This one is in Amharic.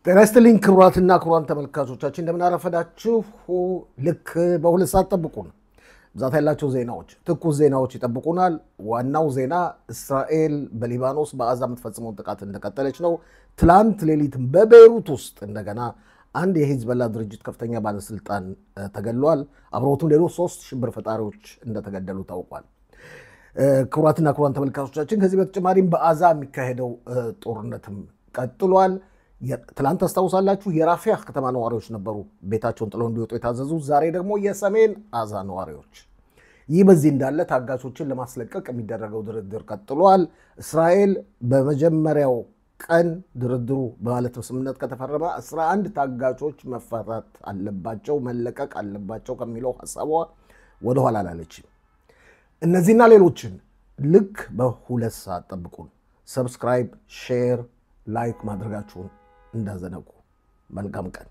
ጤና ይስጥልኝ ክቡራትና ክቡራን ተመልካቾቻችን እንደምን አረፈዳችሁ ልክ በሁለት ሰዓት ጠብቁን ብዛት ያላቸው ዜናዎች ትኩስ ዜናዎች ይጠብቁናል ዋናው ዜና እስራኤል በሊባኖስ በጋዛ የምትፈጽመው ጥቃት እንደቀጠለች ነው ትላንት ሌሊት በቤይሩት ውስጥ እንደገና አንድ የሂዝቦላ ድርጅት ከፍተኛ ባለስልጣን ተገድሏል አብሮቱም ሌሎች 3 ሽብር ፈጣሪዎች እንደተገደሉ ታውቋል ክቡራትና ክቡራን ተመልካቾቻችን ከዚህ በተጨማሪም በጋዛ የሚካሄደው ጦርነትም ቀጥሏል ትላንት አስተዋውሳላችሁ የራፊያ ከተማ ነዋሪዎች ነበሩ ቤታቸውን ጥለው እንዲወጡ የታዘዙ ዛሬ ደግሞ የሰሜን ጋዛ ነዋሪዎች ይህ በዚህ እንዳለ ታጋቾችን ለማስለቀቅ የሚደረገው ድርድር ቀጥሏል እስራኤል በመጀመሪያው ቀን ድርድሩ በማለት ስምምነት ከተፈረመ 11 ታጋቾች መፈታት አለባቸው መለቀቅ አለባቸው ከሚለው ሐሳቧ ወደ ኋላ አላለች እነዚህና ሌሎችን ልክ በሁለት ሰዓት ጠብቁን ሰብስክራይብ ሼር ላይክ ማድረጋችሁን እንዳዘነቁ መልካም ቀን